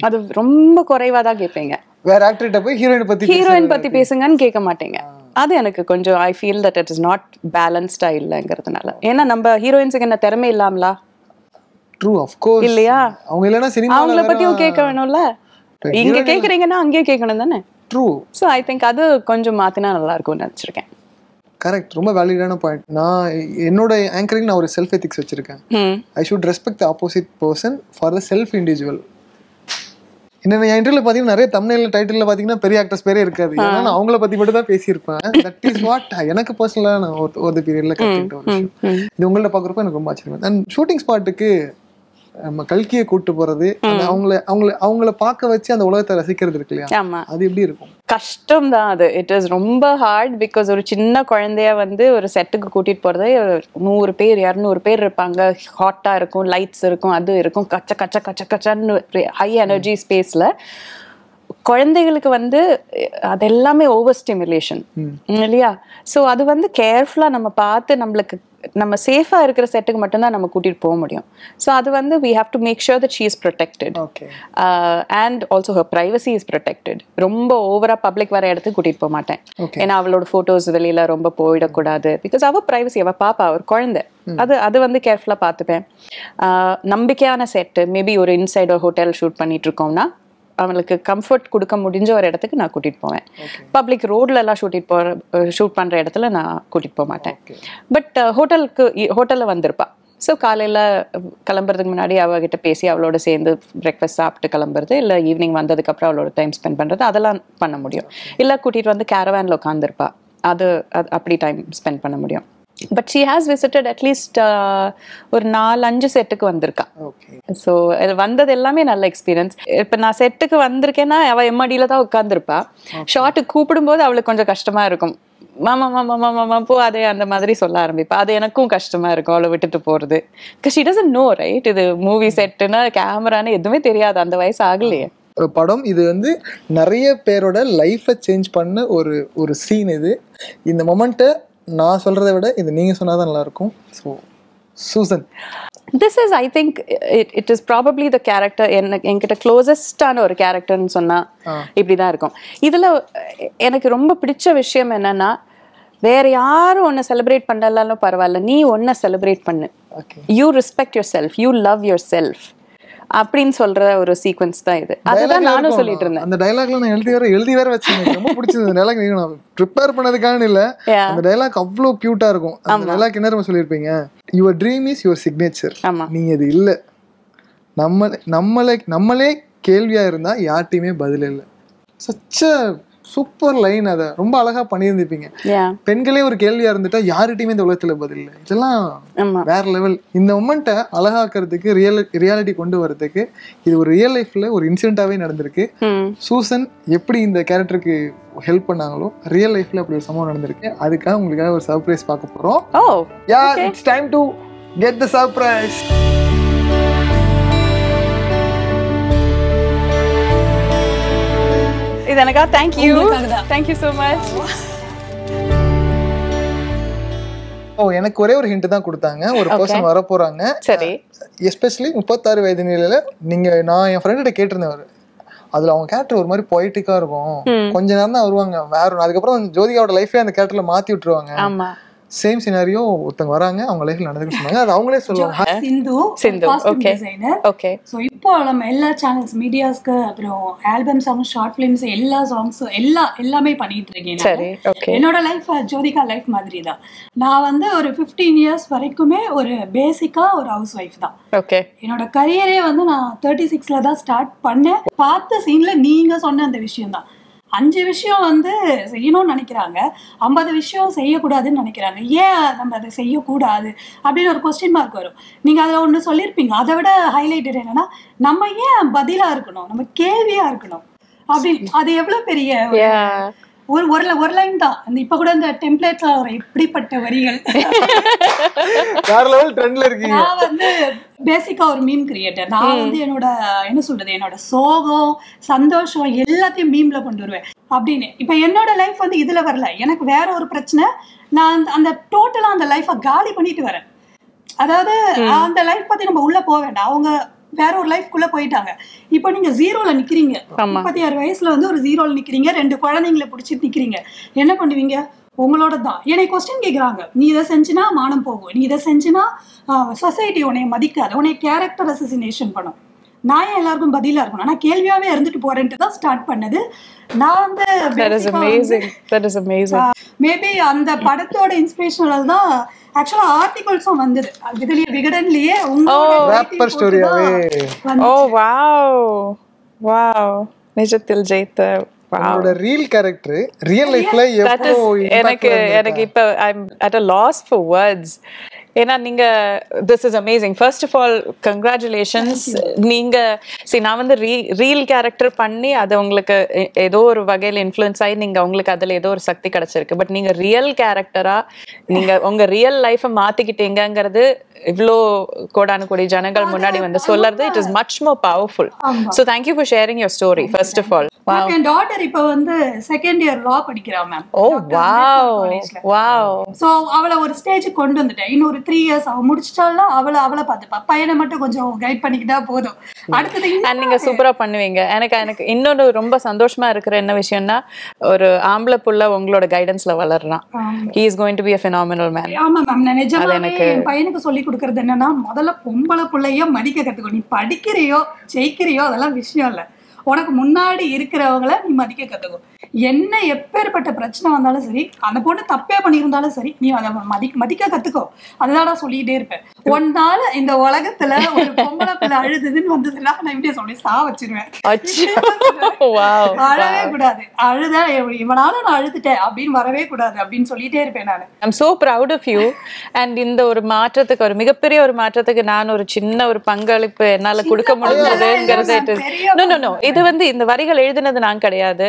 B: அது ரொம்ப குறைவா தான் கேட்பீங்க.
C: வேற ஆக்டர்கிட்ட போய்
B: ஹீரோயின் பத்தி பேசுங்கன்னு கேட்க மாட்டீங்க. அது எனக்கு கொஞ்சம் I feel that it is not பேலன்ஸ்டா இல்லைங்கிறதுனால. ஏன்னா நம்ம ஹீரோயின்ஸுக்கு என்ன திறமை இல்லாமலா?
C: True, of course.
B: இல்லையா?
C: அவங்க இல்லனா சினிமால
B: அவங்கள பத்தியும் கேட்க வேணும்ல. இங்க கேக்குறீங்கன்னா அங்கேயே கேட்கணும் தானே?
C: ட்ரூ.
B: சோ ஐ திங்க் அது கொஞ்சம் மாத்தினா நல்லா இருக்கும்னு நினைச்சிருக்கேன்.
C: கரெக்ட். ரொம்ப வேலிடான பாயிண்ட். நான் என்னோட ஆங்கரிங் நான் ஒரு செல்ஃப் எத்திக்ஸ் வச்சிருக்கேன். I should respect the opposite person for the self individual. என்னென்ன இன்டர்வியூல பாத்தீங்கன்னா நிறைய தம்ப்நெயில் டைட்டில்ல பாத்தீங்கன்னா பெரிய ஆக்டர்ஸ் பேரே இருக்காது. ஏன்னா நான் அவங்கள பத்தி மட்டும் தான் பேசியிருப்பேன். தட் இஸ் வாட் எனக்கு பர்சனலா நான் ஒரு பீரியட்ல கத்துக்கிட்ட ஒரு விஷயம். இது உங்கள்ட்ட பாக்குறப்ப எனக்கு ரொம்ப ஆச்சரியம். அண்ட் ஷூட்டிங் ஸ்பாட்டுக்கு நம்ம கல்கியை கூட்டு போறது, அவங்கள பார்க்க வச்சு அந்த உலகத்தை ரசிக்கிறது இருக்கு இல்லையா, அது எப்படி இருக்கும்?
B: கஷ்டம் தான் அது. இட் இஸ் ரொம்ப ஹார்ட். பிகாஸ் ஒரு சின்ன குழந்தைய வந்து ஒரு செட்டுக்கு கூட்டிட்டு போறதே 100 பேர் 200 பேர் இருப்பாங்க. ஹாட்டா இருக்கும், லைட்ஸ் இருக்கும், அது இருக்கும், கச்ச கச்ச கச்ச கச்சன்னு ஹை எனர்ஜி ஸ்பேஸ்ல குழந்தைகளுக்கு வந்து அது எல்லாமே ஓவர் ஸ்டிமுலேஷன் இல்லையா? ஸோ அது வந்து கேர்ஃபுல்லா நம்ம பார்த்து நம்மளுக்கு நம்ம சேஃபா இருக்கிற செட்டுக்கு மட்டும்தான் நம்ம கூட்டிட்டு போக முடியும். ஸோ அது வந்து we have to make sure that she is protected. And also her privacy is protected. ரொம்ப ஓவரா பப்ளிக் வர இடத்துக்கு கூட்டிட்டு போக மாட்டேன். ஏன்னா அவளோட போட்டோஸ் வெளியில ரொம்ப போயிடக்கூடாது. பிகாஸ் அவ பிரைவசி, அவ பாப்பா, ஒரு குழந்தை, அது வந்து கேர்ஃபுல்லா பார்த்துப்பேன். நம்பிக்கையான செட்டு, மேபி ஒரு இன்சைட் ஒரு ஹோட்டல் ஷூட் பண்ணிட்டு இருக்கோம்னா அவங்களுக்கு கம்ஃபர்ட் கொடுக்க முடிஞ்ச ஒரு இடத்துக்கு நான் கூட்டிட்டு போவேன். பப்ளிக் ரோட்ல எல்லாம் ஷூட் பண்ற இடத்துல நான் கூட்டிட்டு போக மாட்டேன். பட் ஹோட்டல்ல வந்திருப்பா. ஸோ காலையில கிளம்புறதுக்கு முன்னாடி அவகிட்ட பேசி அவளோட சேர்ந்து பிரேக்ஃபாஸ்ட் சாப்பிட்டு கிளம்புறது, இல்லை ஈவினிங் வந்ததுக்கு அப்புறம் அவளோட டைம் ஸ்பெண்ட் பண்றது, அதெல்லாம் பண்ண முடியும். இல்லை கூட்டிட்டு வந்து கேரவேன்ல உட்காந்துருப்பா, அது அப்படி டைம் ஸ்பெண்ட் பண்ண முடியும். But she has visited at least ஒரு 4-5 செட்டுக்கு வந்திருக்கா. ஸோ வந்தது எல்லாமே நல்ல எக்ஸ்பீரியன்ஸ். இப்போ நான் செட்டுக்கு வந்திருக்கேன்னா அவள் எம்மாடியில தான் உட்காந்துருப்பா. ஷார்ட்டுக்கு கூப்பிடும்போது அவளுக்கு கொஞ்சம் கஷ்டமா இருக்கும். மாமா மாமா மாமா மாமா போ, அதே அந்த மாதிரி சொல்ல ஆரம்பிப்பா. அது எனக்கும் கஷ்டமா இருக்கும் அவளை விட்டுட்டு போறது. Because she doesn't know, right? இது மூவி செட்டுன்னா கேமரான்னு எதுவுமே தெரியாது, அந்த வயசு ஆகலையே.
C: ஒரு படம் இது வந்து நிறைய பேரோட லைஃபை சேஞ்ச் பண்ண ஒரு சீன். இது இந்த மொமெண்ட்டை நான் சொல்றதை விட இது நீங்க சொன்னாதான் நல்லா இருக்கும். So Susan,
B: this is I think it is probably the character. என்கிட்ட க்ளோசஸ்டான ஒரு கேரக்டர்னு சொன்னா இப்படிதான் இருக்கும். இதுல எனக்கு ரொம்ப பிடிச்ச விஷயம் என்னன்னா, வேற யாரும் ஒன்ன செலிப்ரேட் பண்ணலாலும் பரவாயில்ல, நீ ஒன்ன செலிப்ரேட் பண்ணு. You respect your self, you love your self. அப்படின்னு சொல்ற ஒரு சீக்வன்ஸ் தான் இது. அதுதான் நானும் சொல்லிட்டு இருந்தேன்.
C: அந்த டயலாக்ல நான் எழுதி வேற வச்சேன். எனக்கு ரொம்ப பிடிச்சது அந்த டயலாக். நான் ப்ரிப்பேர் பண்ணதுக்கான இல்ல, அந்த டயலாக் அவ்வளோ கியூட்டா இருக்கும். அந்த டயலாக் என்ன நம்ம சொல்லியிருப்பீங்க, your dream is your signature. நீ அது இல்ல, நம்மளே கேள்வியா இருந்தா யார்ட்டையுமே பதில் இல்லை. சச்ச சூப்பர் லைன். அதை ரொம்ப அழகா பண்ணியிருந்திருப்பீங்க. பெண்களே ஒரு கேள்வியா இருந்துட்டா யார்கிட்டயுமே இந்த உலகத்துல பதில் இல்லை. இதெல்லாம் வேற லெவல். இந்த மொமெண்ட்டை அழகாக்குறதுக்கு, ரியாலிட்டி கொண்டு வரதுக்கு இது ஒரு ரியல் லைஃப்ல ஒரு இன்சிடென்ட்டாவே நடந்திருக்கு. சூசன் எப்படி இந்த கேரக்டருக்கு ஹெல்ப் பண்ணாங்களோ ரியல் லைஃப்ல அப்படி ஒரு சம்பவம் நடந்திருக்கு. அதுக்காக உங்களுக்காக ஒரு சர்ப்ரைஸ் பார்க்க போறோம். It's time to get the surprise.
B: இது எனக்கா தேங்க்யூ ஸோ மச்.
C: எனக்கு ஒரே ஒரு ஹிண்ட் தான் கொடுத்தாங்க. ஒரு பர்சன் வர போறாங்க. சரி. எஸ்பெஷலி 36 வயது நிலையில நான் என் ஃப்ரெண்ட கேட்டிருந்தேன். அதுல அவங்க கேரக்டர் ஒரு மாதிரி பொய்டிக்கா இருக்கும். கொஞ்ச நேரம் தான் வருவாங்க, வேற அதுக்கப்புறம் ஜோதிகாவோட லைஃபே அந்த கேரக்டர்ல மாத்தி விட்டுருவாங்க. சேம் சினாரியோ ஒருத்தங்க வராங்க, அவங்க லைஃப்ல நடந்துக்கு சொன்னாங்க. அது அவங்களே சொல்லுவாங்க.
D: சிந்து ஓகே ஓகே. சோ இப்போ நம்ம எல்லா சேனல்ஸ் மீடியாஸ்க்கு அப்புறம் ஆல்பம் சாங்ஸ், ஷார்ட் ஃபிலிம்ஸ், எல்லா சாங்ஸ் எல்லாமே பண்ணிட்டு இருக்கேன். சரி ஓகே. என்னோட லைஃப் ஜோதிகா லைஃப் மாதிரி தான். நான் ஒரு 15 இயர்ஸ் வரைக்குமே ஒரு பேசிக்கா ஒரு ஹவுஸ் ஒய்ஃப் தான். ஓகே. என்னோட கரியரே நான் 36ல தான் ஸ்டார்ட் பண்ணேன். பார்த்த சீன்ல நீங்க சொன்ன அந்த விஷயம் தான். 5 விஷயம் செய்யணும்னு நினைக்கிறாங்க, 50 விஷயம் செய்யக்கூடாதுன்னு நினைக்கிறாங்க. ஏன் நம்ம அதை செய்யக்கூடாது அப்படின்னு ஒரு கொஸ்டின் மார்க் வரும். நீங்க அதில் ஒன்று சொல்லியிருப்பீங்க. அதை விட ஹைலைட்டட் என்னன்னா, நம்ம ஏன் பதிலா இருக்கணும், நம்ம கேள்வியா இருக்கணும் அப்படின்னு. அது எவ்வளவு பெரிய ஒரு லைன் தான். இப்ப கூட இந்த டெம்ப்ளேட்ஸ்ல ஒரு இப்படிப்பட்ட வரிகள். நான் பேசிக்கா ஒரு மீம் கிரியேட்டர். நான் என்னோட என்ன சொல்றது, என்னோட சோகம் சந்தோஷம் எல்லாத்தையும் மீம்ல கொண்டு வருவேன் அப்படின்னு. இப்ப என்னோட லைஃப் இதுல வரல, எனக்கு வேற ஒரு பிரச்சனை. நான் அந்த டோட்டலா அந்த லைஃபை காலி பண்ணிட்டு வரேன். அதாவது அந்த லைஃப் பத்தி நம்ம உள்ள போக வேண்டாம், அவங்க வேற ஒரு லைஃப்குள்ள போயிட்டாங்க. இப்போ நீங்க ஜீரோல நிக்கிறீங்க. 36 வயசுல ஒரு ஜீரோல நிக்கிறீங்க, 2 குழந்தைங்களை பிடிச்சிட்டு நிக்கிறீங்க. என்ன பண்ணுவீங்க? உங்களோட தான். என்னை கொஸ்டின் கேட்குறாங்க, நீ இதை செஞ்சுனா மானம் போகும், நீ இதை செஞ்சுனா சொசைட்டி உன்னைய மதிக்காது, உன்னைய கேரக்டர் அசசினேஷன் பண்ணும். நான் ஏன் எல்லாருக்கும் பதிலா இருக்கணும், நான் கேள்வியாவே இருந்துட்டு போறேன்ட்டு தான் ஸ்டார்ட் பண்ணது. நான் மேபி அந்த படத்தோட இன்ஸ்பிரேஷனால தான் ஆக்சுவலா ஆர்டிகல்ஸும் வந்தது. இதுலயே விகடன்லயே
C: ராப்பர் ஸ்டோரியாவே.
B: ஓ வாவ் நிஜத்தில் ஜெயித்த
C: அவரோட ரியல் கேரக்டர் ரியல் லைஃப்ல எப்போ
B: எனக்கு இப்ப ஐ அம் at a loss for words. ஏன்னா நீங்க this is amazing. First of all, congratulations. நீங்க நான் ரியல் கேரக்டர் பண்ணி அது உங்களுக்கு ஏதோ ஒரு வகையில் இன்ஃப்ளூயன்ஸ் ஆகி நீங்க உங்களுக்கு அதுல ஏதோ ஒரு சக்தி கிடைச்சிருக்கு. பட் நீங்க ரியல் கேரக்டரா நீங்க உங்க ரியல் லைஃபை மாத்திக்கிட்டீங்கிறது இவ்வளோ கோடானு கோடி ஜனங்கள் முன்னாடி சொல்லறது it is much more powerful. So thank you for sharing your story first of all.
D: N daughter இப்ப செகண்ட் இயர் லா படிக்கிறா மேம்.
B: ஓ வாவ்.
D: சோ அவளை ஒரு ஸ்டேஜ் கொண்டு வந்துட்டேன். இன்னொரு 3 இயர்ஸ் அவ முடிச்சிட்டாலும் அவளை பார்த்துப்பா. பையனை மட்டும் கொஞ்சம் கைட் பண்ணிக்கிட்டா போதும். அடுத்தது
B: நீங்க சூப்பரா பண்ணுவீங்க. எனக்கு இன்னொரு ரொம்ப சந்தோஷமா இருக்கிற என்ன விஷயம்னா, ஒரு ஆம்பளை புள்ள உங்களோட கைடன்ஸ்ல வளர்றான். He is going to be a phenomenal man.
D: ஆமா மேம். நான் நிஜமாவே என் பையனுக்கு சொல்லி கொடுக்கறது என்னன்னா, முதல்ல பொம்பளை பிள்ளைய மதிக்க கத்துக்கோ. நீ படிக்கிறியோ ஜெயிக்கிறியோ அதெல்லாம் விஷயம் இல்ல, உனக்கு முன்னாடி இருக்கிறவங்கள நீ மதிக்க கத்துக்கோ. என்ன எப்பேற்பட்ட பிரச்சனை வந்தாலும் சரி, அந்த பொண்ணு தப்பே பண்ணியிருந்தாலும் சரி, நீ அதை மதிக்க கத்துக்கோ. அதுதான் சொல்லிட்டே இருப்பேன். ஒன்னால இந்த உலகத்துல ஒரு பொம்பளை பிள்ளை அழுதுன்னு வந்ததுன்னா நான் இப்படியே சொல்லி வச்சிருவேன். அழவே கூடாது. அழுத இவனால நான் அழுதுட்டேன் அப்படின்னு வரவே கூடாது அப்படின்னு சொல்லிட்டே இருப்பேன் நான்.
B: I'm so proud of you. அண்ட் இந்த ஒரு மாற்றத்துக்கு, ஒரு மிகப்பெரிய ஒரு மாற்றத்துக்கு நான் ஒரு சின்ன ஒரு பங்களிப்பு என்னால கொடுக்க முடிஞ்சதுங்கிறது. இது இந்த வரிகள் எழுதினது நான் கிடையாது.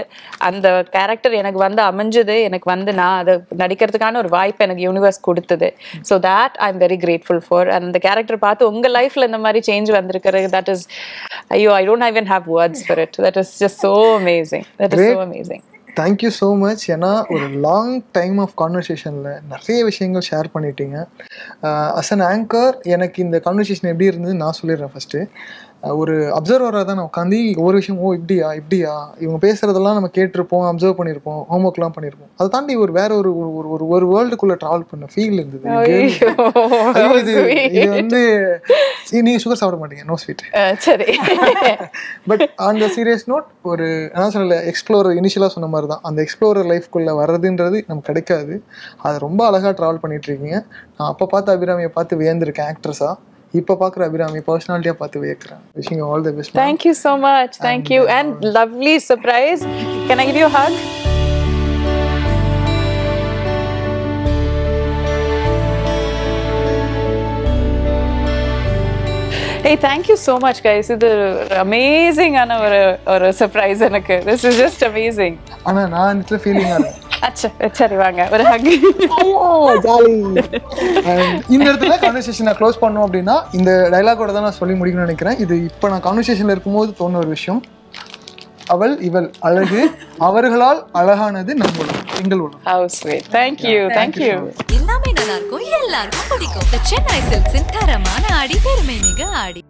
B: அந்த கேரக்டர் எனக்கு அமைஞ்சது, எனக்கு நான் அதை நடிக்கிறதுக்கான ஒரு வாய்ப்பு எனக்கு யூனிவர்ஸ் கொடுத்தது. So that I am very grateful for. அந்த கேரக்டர் பார்த்து உங்க லைஃப்ல இந்த மாதிரி சேஞ்ச் வந்திருக்கிறது, தட் இஸ் ஐயோ I don't even have words for it. That is just so amazing. That is so amazing.
C: Thank you so much. ஏன்னா ஒரு லாங் டைம் ஆஃப் கான்வர்சேஷனில் நிறைய விஷயங்கள் ஷேர் பண்ணிட்டீங்க. அஸ் அன் ஆங்கர் எனக்கு இந்த கான்வர்சேஷன் எப்படி இருந்தது நான் சொல்லிடுறேன் ஃபஸ்ட்டு. ஒரு அப்சர்வராக தான் நான் உட்காந்து ஒரு விஷயம் இப்படியா இப்படியா இவங்க பேசுறதெல்லாம் நம்ம கேட்டிருப்போம், அப்சர்வ் பண்ணியிருப்போம், ஹோம்ஒர்க்லாம் பண்ணியிருப்போம். அதை தாண்டி ஒரு வேற ஒரு ஒரு ஒரு வேர்ல்டுக்குள்ள ட்ராவல் பண்ண ஃபீல் இருந்தது. இது வந்து நீங்க சுகர் சாப்பிட மாட்டீங்க, நோ ஸ்வீட்.
B: சரி.
C: பட் அந்த சீரியஸ் நோட் ஒரு என்ன சொல்லல, எக்ஸ்ப்ளோரர் இனிஷியலாக சொன்ன மாதிரி தான், அந்த எக்ஸ்ப்ளோரர் லைஃப்குள்ளே வர்றதுன்றது நமக்கு கிடைக்காது. அது ரொம்ப அழகாக ட்ராவல் பண்ணிட்டு இருக்கீங்க. நான் அப்போ பார்த்து அபிராமியை பார்த்து வியந்திருக்கேன் ஆக்ட்ரஸா, இப்போ பார்க்குற அபிராமி பர்சனாலிட்டியா பார்த்து வியக்கிறேன். Wishing you all the best.
B: Thank you so much. Thank you and lovely surprise. Can I give you a hug? Hey, thank you so much guys. இது amazing ஆன ஒரு surprise எனக்கு. This is just amazing.
C: ஆனா நான் இந்த ஃபீலிங்கா இருக்கு.
B: அச்சா சரி வாங்க ஒரு ஹக்.
C: ஐயோ ஜாலி. இந்த இடத்துல கான்வர்சேஷனை க்ளோஸ் பண்ணோம் அப்படின்னா இந்த டயலாகோட தான் நான் சொல்லி முடிக்கணும்னு நினைக்கிறேன். இது இப்போ நான் கான்வர்சேஷன்ல இருக்கும்போது தோணுன ஒரு விஷயம். அவள் இவள் அழகு, அவர்களால் அழகானது நம் உலகம், எங்கள் உலகம்.
B: How sweet. Thank you. Thank you.
A: எல்லாமே நல்லா இருக்கும், எல்லாருக்கும் பிடிக்கும். The Chennai Silks தரமான ஆடி பெருமை மிக ஆடி.